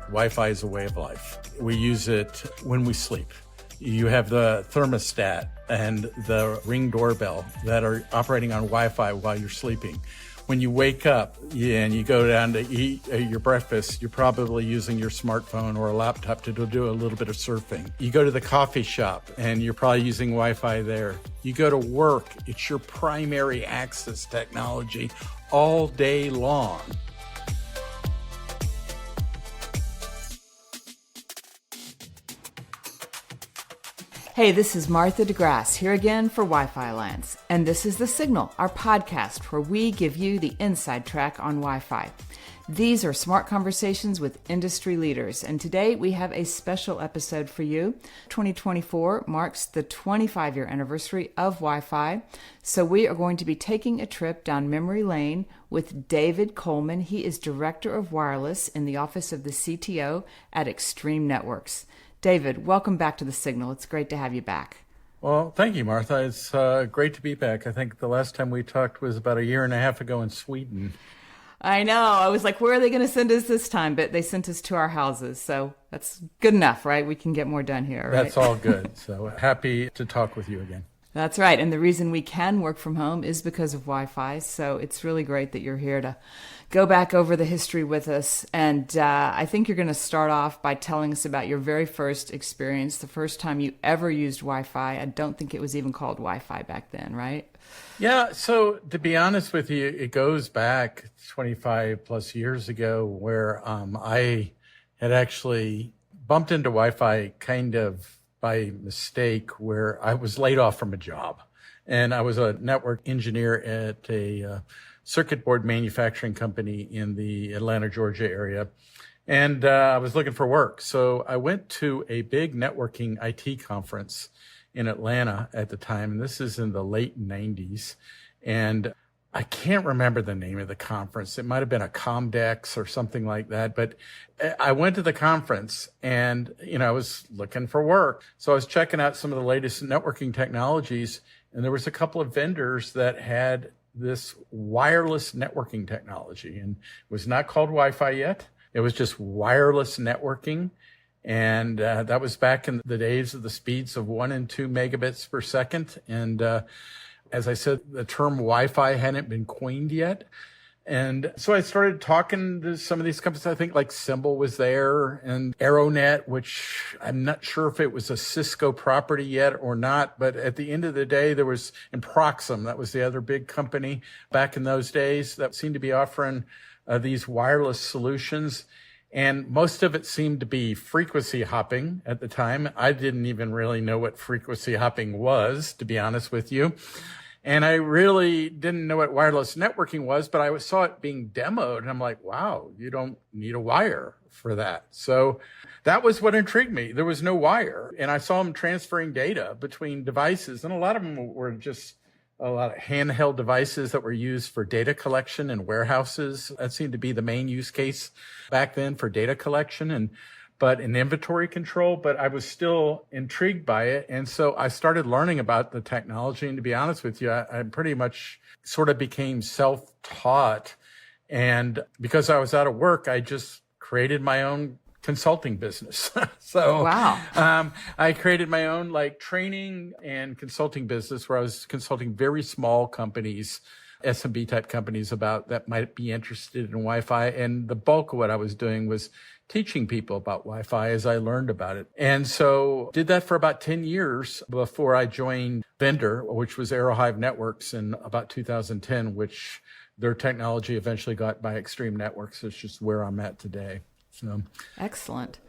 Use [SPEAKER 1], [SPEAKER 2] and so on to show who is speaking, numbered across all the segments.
[SPEAKER 1] Wi-Fi is a way of life. We use it when we sleep. You have the thermostat and the Ring doorbell that are operating on Wi-Fi while you're sleeping. When you wake up and you go down to eat your breakfast, you're probably using your smartphone or a laptop to do a little bit of surfing. You go to the coffee shop and you're probably using Wi-Fi there. You go to work, it's your primary access technology all day long.
[SPEAKER 2] Hey, this is Martha DeGrasse here again for Wi-Fi Alliance, and this is The Signal, our podcast where we give you the inside track on Wi-Fi. These are smart conversations with industry leaders, and today we have a special episode for you. 2024 marks the 25-year anniversary of Wi-Fi, so we are going to be taking a trip down memory lane with David Coleman. He is Director of Wireless in the Office of the CTO at Extreme Networks. David, welcome back to The Signal. It's great to have you back.
[SPEAKER 1] Well, thank you, Martha. It's great to be back. I think the last time we talked was about a year and a half ago in Sweden.
[SPEAKER 2] I know. I was like, where are they going to send us this time? But they sent us to our houses. So that's good enough, right? We can get more done here, right?
[SPEAKER 1] That's all good. So happy to talk with you again.
[SPEAKER 2] That's right. And the reason we can work from home is because of Wi-Fi. So it's really great that you're here to go back over the history with us. And I think you're going to start off by telling us about your very first experience, the first time you ever used Wi-Fi. I don't think it was even called Wi-Fi back then, right?
[SPEAKER 1] Yeah. So to be honest with you, it goes back 25 plus years ago where I had actually bumped into Wi-Fi kind of by mistake, where I was laid off from a job. And I was a network engineer at a circuit board manufacturing company in the Atlanta, Georgia area. And I was looking for work. So I went to a big networking IT conference in Atlanta at the time. And this is in the late 90s. And I can't remember the name of the conference. It might have been a Comdex or something like that. But I went to the conference and, I was looking for work. So I was checking out some of the latest networking technologies. And there was a couple of vendors that had this wireless networking technology. And it was not called Wi-Fi yet. It was just wireless networking. And that was back in the days of the speeds of 1 and 2 megabits per second. And as I said, the term Wi-Fi hadn't been coined yet. And so I started talking to some of these companies. I think like Symbol was there and Aeronet, which I'm not sure if it was a Cisco property yet or not. But at the end of the day, there was and Proxim. That was the other big company back in those days that seemed to be offering these wireless solutions. And most of it seemed to be frequency hopping at the time. I didn't even really know what frequency hopping was, to be honest with you. And I really didn't know what wireless networking was, but I saw it being demoed. And I'm like, wow, you don't need a wire for that. So that was what intrigued me. There was no wire. And I saw them transferring data between devices. And a lot of them were just a lot of handheld devices that were used for data collection in warehouses. That seemed to be the main use case back then for data collection but in inventory control. But I was still intrigued by it. And so I started learning about the technology. And to be honest with you, I pretty much sort of became self-taught. And because I was out of work, I just created my own consulting business. So
[SPEAKER 2] wow.
[SPEAKER 1] I created my own training and consulting business where I was consulting very small companies, SMB type companies that might be interested in Wi-Fi. And the bulk of what I was doing was teaching people about Wi-Fi as I learned about it. And so did that for about 10 years before I joined Vendor, which was Aerohive Networks in about 2010, which their technology eventually got by Extreme Networks. It's just where I'm at today. So.
[SPEAKER 2] Excellent.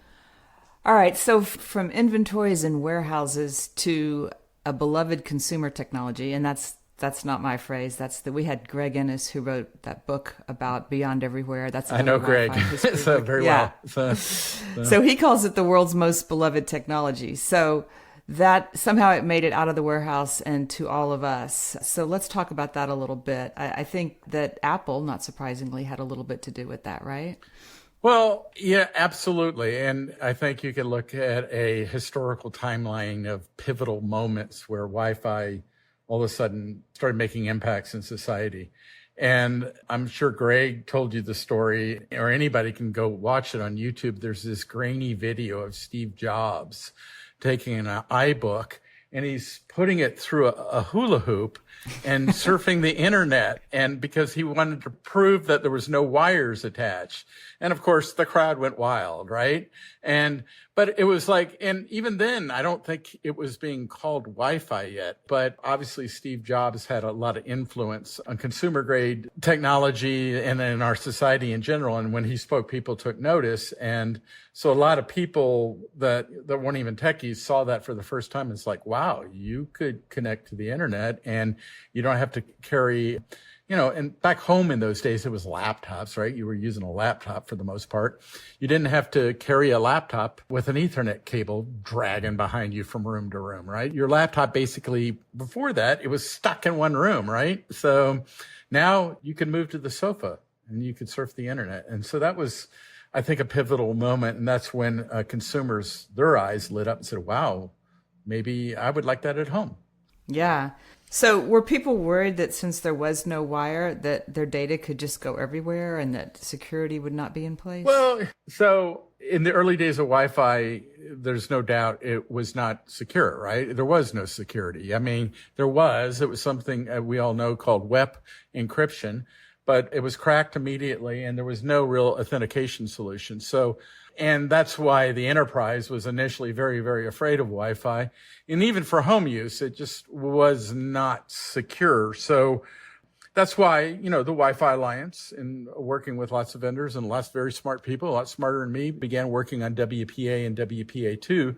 [SPEAKER 2] All right. So from inventories and warehouses to a beloved consumer technology, and that's not my phrase. We had Greg Ennis who wrote that book about Beyond Everywhere.
[SPEAKER 1] I know Greg so very
[SPEAKER 2] yeah.
[SPEAKER 1] well.
[SPEAKER 2] So he calls it the world's most beloved technology. So that somehow it made it out of the warehouse and to all of us. So let's talk about that a little bit. I think that Apple, not surprisingly, had a little bit to do with that, right?
[SPEAKER 1] Well, yeah, absolutely. And I think you could look at a historical timeline of pivotal moments where Wi-Fi all of a sudden started making impacts in society. And I'm sure Greg told you the story, or anybody can go watch it on YouTube. There's this grainy video of Steve Jobs taking an iBook and he's putting it through a hula hoop and surfing the internet. And because he wanted to prove that there was no wires attached. And of course, the crowd went wild, right? But it was like, and even then, I don't think it was being called Wi-Fi yet. But obviously, Steve Jobs had a lot of influence on consumer grade technology and in our society in general. And when he spoke, people took notice. And so a lot of people that weren't even techies saw that for the first time. It's like, wow, you could connect to the internet and you don't have to carry, and back home in those days, it was laptops, right? You were using a laptop for the most part. You didn't have to carry a laptop with an Ethernet cable dragging behind you from room to room, right? Your laptop basically, before that, it was stuck in one room, right? So now you can move to the sofa and you could surf the internet. And so that was, I think, a pivotal moment. And that's when consumers, their eyes lit up and said, wow, maybe I would like that at home.
[SPEAKER 2] Yeah. So were people worried that since there was no wire, that their data could just go everywhere and that security would not be in place?
[SPEAKER 1] Well, so in the early days of Wi-Fi, there's no doubt it was not secure, right? There was no security. I mean, it was something we all know called web encryption, but it was cracked immediately and there was no real authentication solution. And that's why the enterprise was initially very, very afraid of Wi-Fi. And even for home use, it just was not secure. So that's why, the Wi-Fi Alliance, and working with lots of vendors and lots of very smart people, a lot smarter than me, began working on WPA and WPA2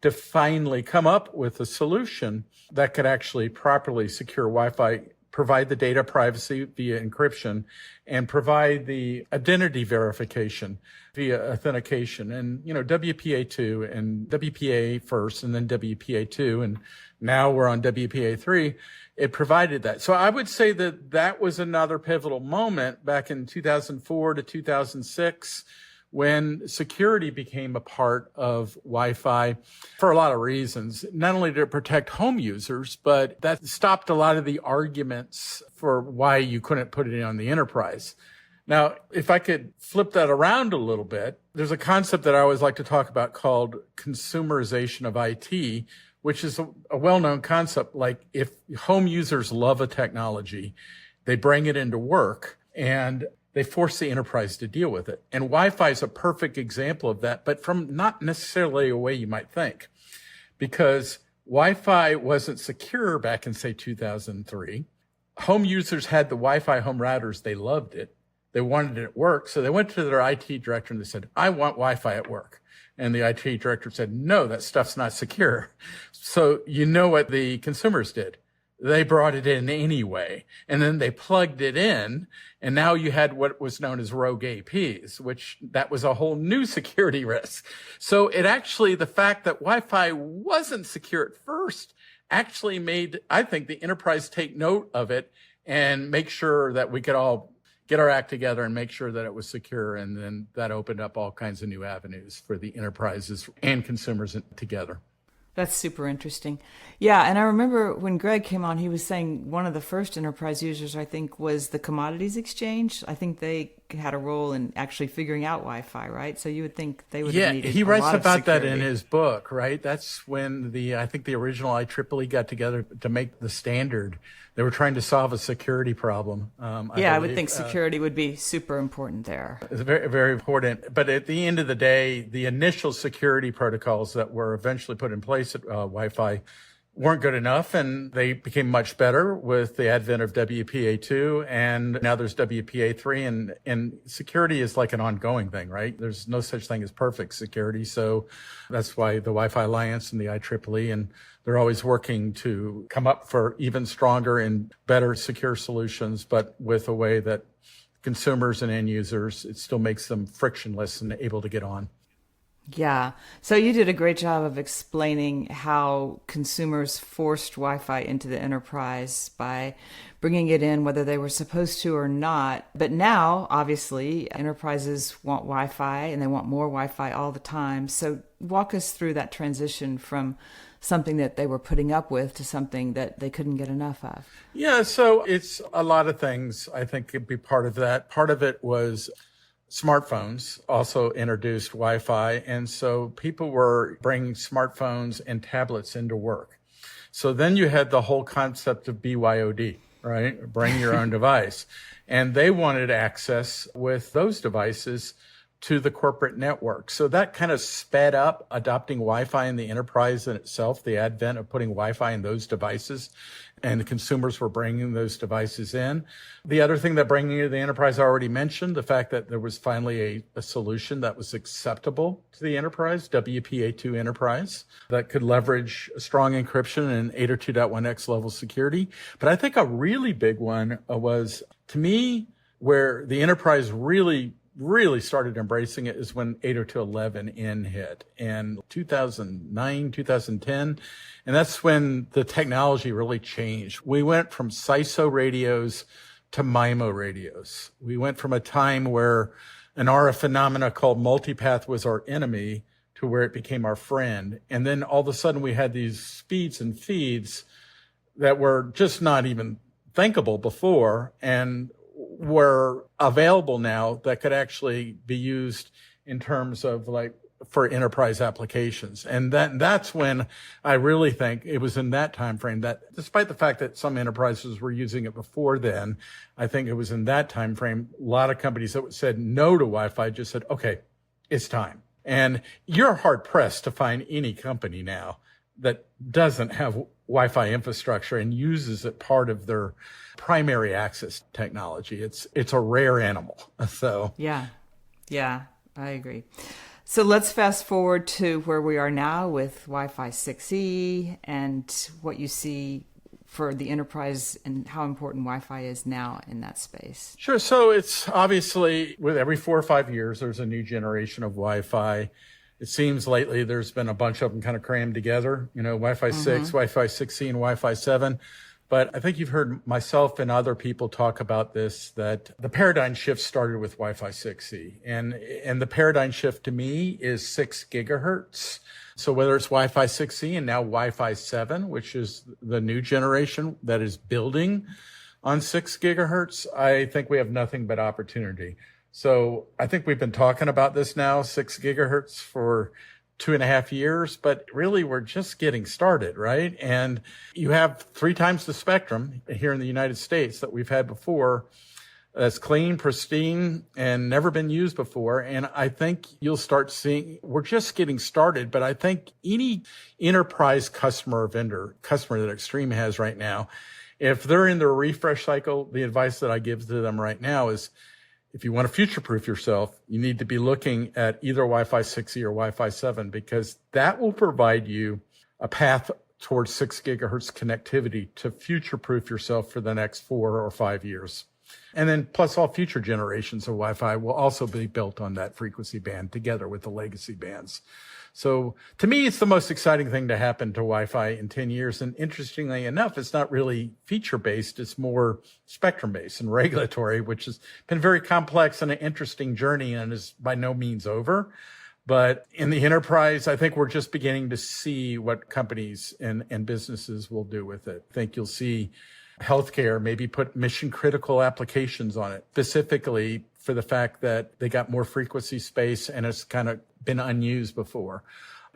[SPEAKER 1] to finally come up with a solution that could actually properly secure Wi-Fi, provide the data privacy via encryption, and provide the identity verification via authentication. And, WPA2 and WPA first and then WPA2, and now we're on WPA3, it provided that. So I would say that was another pivotal moment back in 2004 to 2006 when security became a part of Wi-Fi for a lot of reasons, not only to protect home users, but that stopped a lot of the arguments for why you couldn't put it on the enterprise. Now, if I could flip that around a little bit, there's a concept that I always like to talk about called consumerization of IT, which is a well-known concept. Like if home users love a technology, they bring it into work and they force the enterprise to deal with it. And Wi-Fi is a perfect example of that, but from not necessarily a way you might think, because Wi-Fi wasn't secure back in, say, 2003. Home users had the Wi-Fi home routers. They loved it. They wanted it at work. So they went to their IT director and they said, I want Wi-Fi at work. And the IT director said, no, that stuff's not secure. So you know what the consumers did? They brought it in anyway, and then they plugged it in, and now you had what was known as rogue APs, which that was a whole new security risk. So it actually, the fact that Wi-Fi wasn't secure at first actually made, I think, the enterprise take note of it and make sure that we could all get our act together and make sure that it was secure. And then that opened up all kinds of new avenues for the enterprises and consumers together.
[SPEAKER 2] That's super interesting. Yeah, and I remember when Greg came on, he was saying one of the first enterprise users, I think, was the commodities exchange. I think they had a role in actually figuring out Wi-Fi, right? So you would think they would have needed
[SPEAKER 1] he
[SPEAKER 2] a
[SPEAKER 1] writes
[SPEAKER 2] lot of
[SPEAKER 1] about that
[SPEAKER 2] security.
[SPEAKER 1] in his book, right? That's when I think the original IEEE got together to make the standard. They were trying to solve a security problem.
[SPEAKER 2] I would think security would be super important there.
[SPEAKER 1] It's very, very important. But at the end of the day, the initial security protocols that were eventually put in place at Wi-Fi weren't good enough, and they became much better with the advent of WPA2, and now there's WPA3, and security is like an ongoing thing, right? There's no such thing as perfect security, so that's why the Wi-Fi Alliance and the IEEE, and they're always working to come up for even stronger and better secure solutions, but with a way that consumers and end users, it still makes them frictionless and able to get on.
[SPEAKER 2] Yeah. So you did a great job of explaining how consumers forced Wi-Fi into the enterprise by bringing it in whether they were supposed to or not. But now, obviously, enterprises want Wi-Fi and they want more Wi-Fi all the time. So walk us through that transition from something that they were putting up with to something that they couldn't get enough of?
[SPEAKER 1] Yeah, so it's a lot of things I think could be part of that. Part of it was smartphones also introduced Wi-Fi. And so people were bringing smartphones and tablets into work. So then you had the whole concept of BYOD, right? Bring your own device. And they wanted access with those devices to the corporate network. So that kind of sped up adopting Wi-Fi in the enterprise in itself, the advent of putting Wi-Fi in those devices, and the consumers were bringing those devices in. The other thing that bringing it to the enterprise, I already mentioned, the fact that there was finally a solution that was acceptable to the enterprise, WPA2 enterprise, that could leverage strong encryption and 802.1x level security. But I think a really big one was, to me, where the enterprise really started embracing it is when 802.11n hit in 2009, 2010. And that's when the technology really changed. We went from CISO radios to MIMO radios. We went from a time where an RF phenomena called multipath was our enemy to where it became our friend. And then all of a sudden we had these speeds and feeds that were just not even thinkable before and were available now that could actually be used in terms of like for enterprise applications. And that's when I really think it was in that time frame that, despite the fact that some enterprises were using it before then, I think it was in that time frame a lot of companies that said no to Wi-Fi just said, okay, it's time. And you're hard pressed to find any company now that doesn't have Wi-Fi infrastructure and uses it part of their primary access technology. It's a rare animal. So
[SPEAKER 2] yeah, I agree. So let's fast forward to where we are now with Wi-Fi 6E and what you see for the enterprise and how important Wi-Fi is now in that space.
[SPEAKER 1] Sure. So it's obviously with every 4 or 5 years, there's a new generation of Wi-Fi. It seems lately there's been a bunch of them kind of crammed together, Wi-Fi 6, Wi-Fi 6E, and Wi-Fi 7. But I think you've heard myself and other people talk about this, that the paradigm shift started with Wi-Fi 6E. And the paradigm shift to me is 6 gigahertz. So whether it's Wi-Fi 6E and now Wi-Fi 7, which is the new generation that is building on 6 gigahertz, I think we have nothing but opportunity. So I think we've been talking about this now, 6 gigahertz for 2.5 years, but really we're just getting started, right? And you have 3 times the spectrum here in the United States that we've had before. That's clean, pristine, and never been used before. And I think you'll start seeing, we're just getting started, but I think any enterprise customer or vendor, customer that Extreme has right now, if they're in their refresh cycle, the advice that I give to them right now is, if you want to future-proof yourself, you need to be looking at either Wi-Fi 6E or Wi-Fi 7, because that will provide you a path towards 6 gigahertz connectivity to future-proof yourself for the next 4 or 5 years. And then plus all future generations of Wi-Fi will also be built on that frequency band together with the legacy bands. So to me, it's the most exciting thing to happen to Wi-Fi in 10 years. And interestingly enough, it's not really feature-based. It's more spectrum-based and regulatory, which has been very complex and an interesting journey and is by no means over. But in the enterprise, I think we're just beginning to see what companies and businesses will do with it. I think you'll see healthcare maybe put mission critical applications on it, specifically for the fact that they got more frequency space and it's kind of been unused before.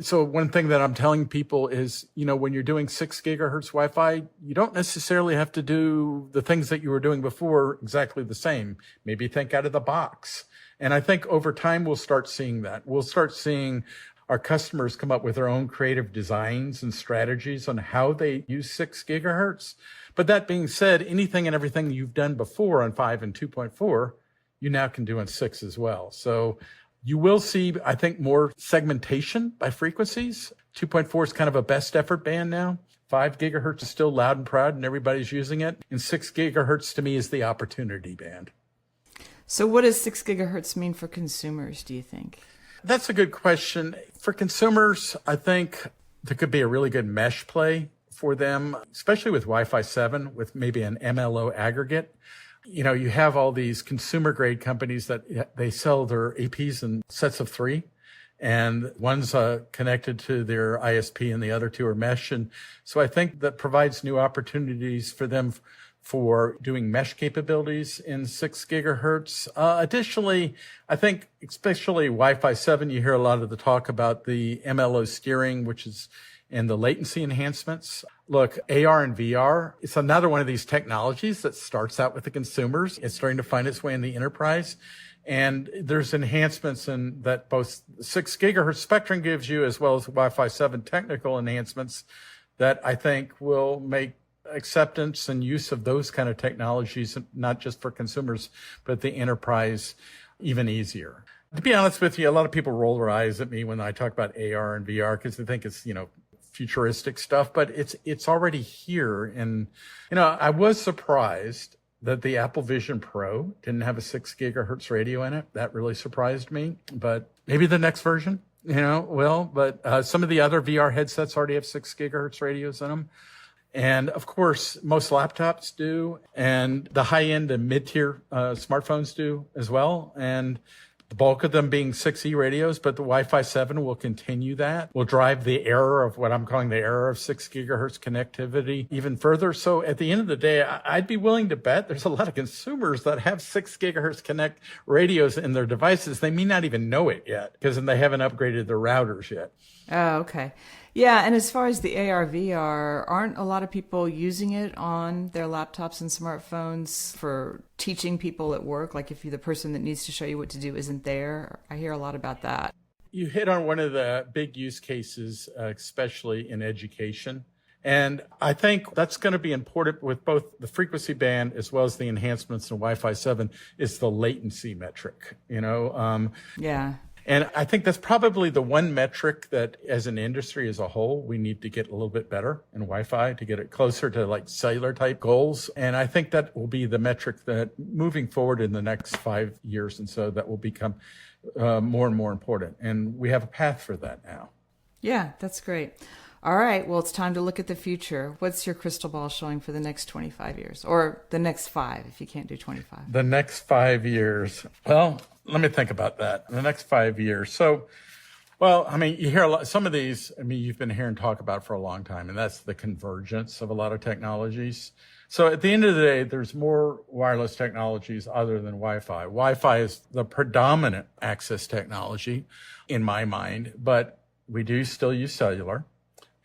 [SPEAKER 1] So one thing that I'm telling people is, when you're doing 6 gigahertz Wi-Fi, you don't necessarily have to do the things that you were doing before exactly the same. Maybe think out of the box. And I think over time, we'll start seeing that. We'll start seeing our customers come up with their own creative designs and strategies on how they use 6 gigahertz. But that being said, anything and everything you've done before on 5 and 2.4, you now can do on 6 as well. So you will see, I think, more segmentation by frequencies. 2.4 is kind of a best effort band now. 5 gigahertz is still loud and proud and everybody's using it. And 6 gigahertz to me is the opportunity band.
[SPEAKER 2] So what does 6 gigahertz mean for consumers, do you think?
[SPEAKER 1] That's a good question. For consumers, I think there could be a really good mesh play for them, especially with Wi-Fi 7, with maybe an MLO aggregate. You have all these consumer grade companies that they sell their APs in sets of 3. and one's connected to their ISP and the other two are mesh. And so I think that provides new opportunities for them for doing mesh capabilities in 6 gigahertz. Additionally, I think especially Wi-Fi 7, you hear a lot of the talk about the MLO steering, which is and the latency enhancements. Look, AR and VR, it's another one of these technologies that starts out with the consumers. It's starting to find its way in the enterprise. And there's enhancements in that both 6 gigahertz spectrum gives you, as well as Wi-Fi 7 technical enhancements that I think will make acceptance and use of those kind of technologies, not just for consumers, but the enterprise, even easier. To be honest with you, a lot of people roll their eyes at me when I talk about AR and VR because they think it's, futuristic stuff, but it's already here. And, I was surprised that the Apple Vision Pro didn't have a 6 gigahertz radio in it. That really surprised me, but maybe the next version, will. But some of the other VR headsets already have 6 gigahertz radios in them. And of course, most laptops do, and the high-end and mid-tier smartphones do as well. And the bulk of them being 6E radios, but the Wi-Fi 7 will continue that. Will drive the error of what I'm calling the error of 6 gigahertz connectivity even further. So at the end of the day, I'd be willing to bet there's a lot of consumers that have 6 gigahertz connect radios in their devices. They may not even know it yet because they haven't upgraded their routers yet.
[SPEAKER 2] Oh, okay. Yeah, and as far as the AR, VR, aren't a lot of people using it on their laptops and smartphones for teaching people at work? Like if you're the person that needs to show you what to do isn't there? I hear a lot about that.
[SPEAKER 1] You hit on one of the big use cases, especially in education. And I think that's going to be important with both the frequency band as well as the enhancements in Wi-Fi 7 is the latency metric,
[SPEAKER 2] Yeah.
[SPEAKER 1] And I think that's probably the one metric that as an industry as a whole, we need to get a little bit better in Wi-Fi to get it closer to like cellular type goals. And I think that will be the metric that moving forward in the next 5 years and so that will become more and more important. And we have a path for that now.
[SPEAKER 2] Yeah, that's great. All right. Well, it's time to look at the future. What's your crystal ball showing for the next 25 years or the next 5 if you can't do 25?
[SPEAKER 1] The next 5 years. Well, let me think about that. The next 5 years. So, you hear a lot, some of these, you've been hearing talk about for a long time, and that's the convergence of a lot of technologies. So at the end of the day, there's more wireless technologies other than Wi-Fi. Wi-Fi is the predominant access technology in my mind, but we do still use cellular.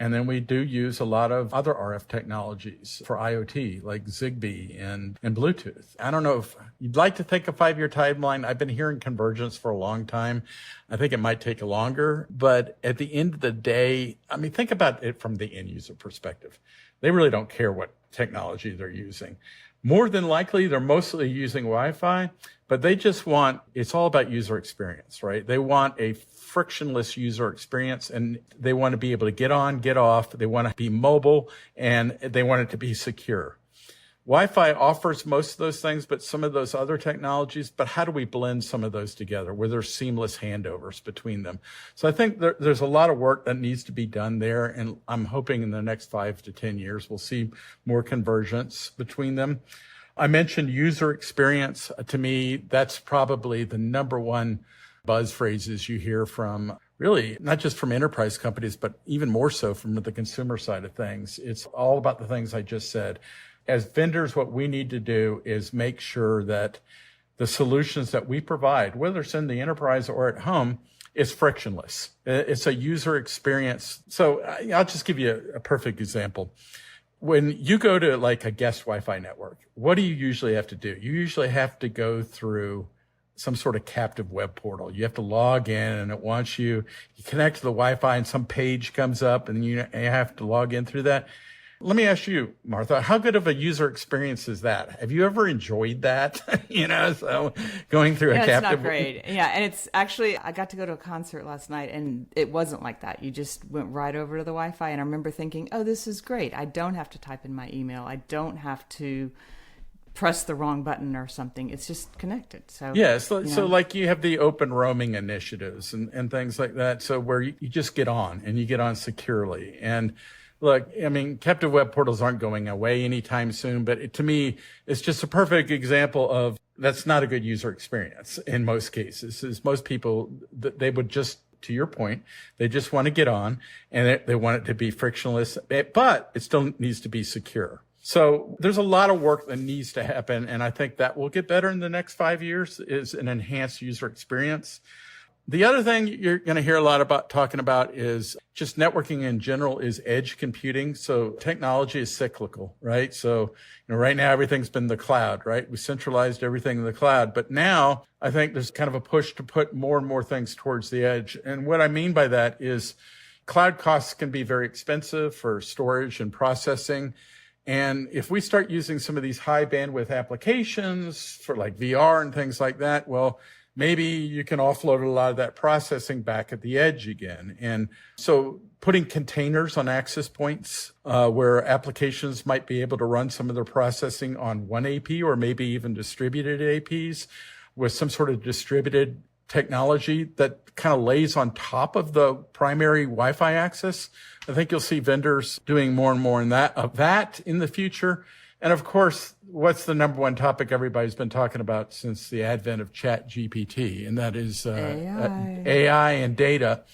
[SPEAKER 1] And then we do use a lot of other RF technologies for IoT, like Zigbee and Bluetooth. I don't know if you'd like to think a 5-year timeline. I've been hearing convergence for a long time. I think it might take longer. But at the end of the day, think about it from the end user perspective. They really don't care what technology they're using. More than likely, they're mostly using Wi-Fi, but they just it's all about user experience, right? They want a frictionless user experience and they want to be able to get on, get off. They want to be mobile and they want it to be secure. Wi-Fi offers most of those things, but some of those other technologies, but how do we blend some of those together where there's seamless handovers between them? So I think there's a lot of work that needs to be done there. And I'm hoping in the next 5 to 10 years, we'll see more convergence between them. I mentioned user experience. To me, that's probably the number one buzz phrases you hear from really not just from enterprise companies, but even more so from the consumer side of things. It's all about the things I just said. As vendors, what we need to do is make sure that the solutions that we provide, whether it's in the enterprise or at home, is frictionless. It's a user experience. So I'll just give you a perfect example. When you go to like a guest Wi-Fi network, what do you usually have to do? You usually have to go through some sort of captive web portal. You have to log in and it wants you connect to the Wi-Fi and some page comes up and you have to log in through that. Let me ask you, Martha, how good of a user experience is that? Have you ever enjoyed that? So going through a captive.
[SPEAKER 2] It's not great. Yeah. And it's actually, I got to go to a concert last night and it wasn't like that. You just went right over to the Wi-Fi. And I remember thinking, oh, this is great. I don't have to type in my email. I don't have to press the wrong button or something. It's just connected. So
[SPEAKER 1] so like you have the open roaming initiatives and things like that. So where you just get on and you get on securely. And look, captive web portals aren't going away anytime soon, but to me, it's just a perfect example of that's not a good user experience in most cases. Is most people, they would just to your point. They just want to get on, and they want it to be frictionless, but it still needs to be secure. So there's a lot of work that needs to happen, and I think that will get better in the next 5 years is an enhanced user experience. The other thing you're going to hear a lot about talking about is just networking in general is edge computing. So technology is cyclical, right? So, right now everything's been the cloud, right? We centralized everything in the cloud, but now I think there's kind of a push to put more and more things towards the edge. And what I mean by that is cloud costs can be very expensive for storage and processing. And if we start using some of these high bandwidth applications for like VR and things like that, well, maybe you can offload a lot of that processing back at the edge again. And so putting containers on access points where applications might be able to run some of their processing on one AP or maybe even distributed APs with some sort of distributed technology that kind of lays on top of the primary Wi-Fi access. I think you'll see vendors doing more and more of that in the future. And of course, what's the number one topic everybody's been talking about since the advent of ChatGPT? And that is AI and data.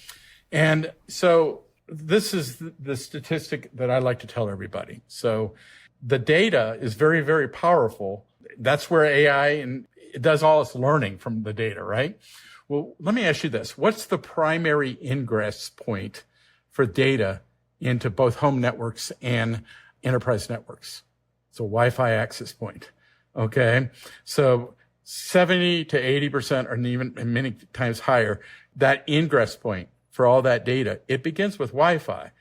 [SPEAKER 1] And so this is the statistic that I like to tell everybody. So the data is very, very powerful. That's where AI and it does all its learning from the data, right? Well, let me ask you this. What's the primary ingress point for data into both home networks and enterprise networks? It's a Wi-Fi access point. Okay. So 70 to 80% or even many times higher, that ingress point for all that data, it begins with Wi-Fi.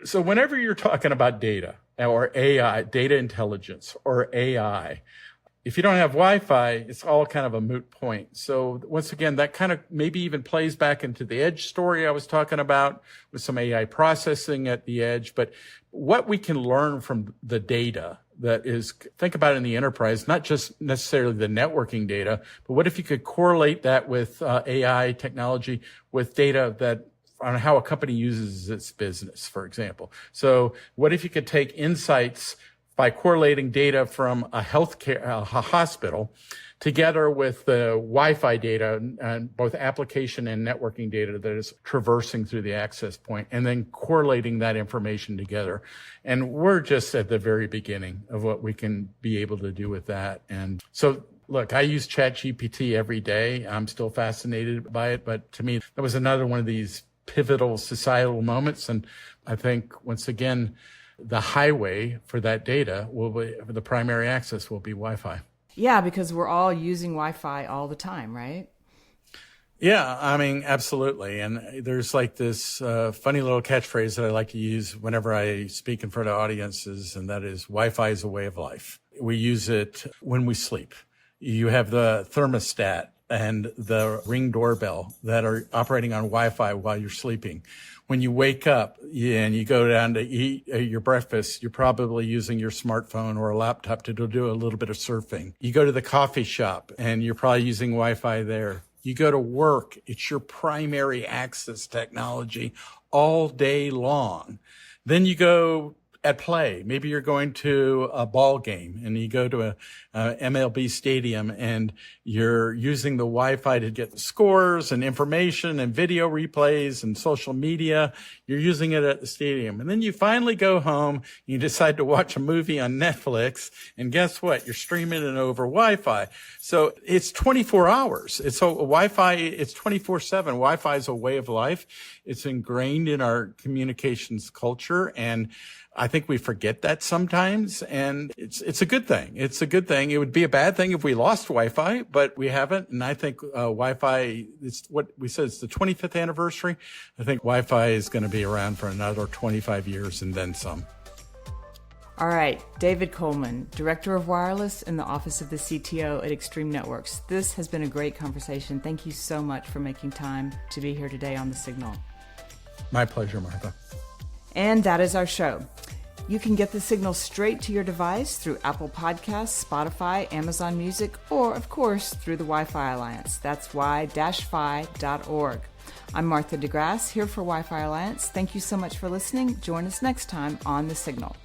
[SPEAKER 1] So whenever you're talking about data or AI, data intelligence or AI, if you don't have Wi-Fi, it's all kind of a moot point. So once again, that kind of maybe even plays back into the edge story I was talking about with some AI processing at the edge. But what we can learn from the data that is, think about it in the enterprise, not just necessarily the networking data, but what if you could correlate that with AI technology with data that on how a company uses its business, for example. So what if you could take insights by correlating data from a hospital together with the Wi-Fi data and both application and networking data that is traversing through the access point and then correlating that information together. And we're just at the very beginning of what we can be able to do with that. And so look, I use ChatGPT every day. I'm still fascinated by it, but to me, that was another one of these pivotal societal moments. And I think once again, the highway for that data will be, the primary access will be Wi-Fi.
[SPEAKER 2] Yeah, because we're all using Wi-Fi all the time, right?
[SPEAKER 1] Yeah, I mean, absolutely. And there's like this funny little catchphrase that I like to use whenever I speak in front of audiences, and that is Wi-Fi is a way of life. We use it when we sleep. You have the thermostat and the Ring doorbell that are operating on Wi-Fi while you're sleeping. When you wake up and you go down to eat your breakfast, you're probably using your smartphone or a laptop to do a little bit of surfing. You go to the coffee shop and you're probably using Wi-Fi there. You go to work, it's your primary access technology all day long. Then you go at play. Maybe you're going to a ball game and you go to a MLB stadium and you're using the Wi-Fi to get the scores and information and video replays and social media. You're using it at the stadium. And then you finally go home, you decide to watch a movie on Netflix, and guess what? You're streaming it over Wi-Fi. So it's 24 hours. It's so Wi-Fi, it's 24/7. Wi-Fi is a way of life. It's ingrained in our communications culture, and I think we forget that sometimes, and it's a good thing. It's a good thing. It would be a bad thing if we lost Wi-Fi, but we haven't. And I think Wi-Fi, it's what we said, it's the 25th anniversary. I think Wi-Fi is going to be around for another 25 years and then some.
[SPEAKER 2] All right, David Coleman, Director of Wireless in the Office of the CTO at Extreme Networks. This has been a great conversation. Thank you so much for making time to be here today on The Signal.
[SPEAKER 1] My pleasure, Martha.
[SPEAKER 2] And that is our show. You can get The Signal straight to your device through Apple Podcasts, Spotify, Amazon Music, or, of course, through the Wi-Fi Alliance. That's y-fi.org. I'm Martha DeGrasse, here for Wi-Fi Alliance. Thank you so much for listening. Join us next time on The Signal.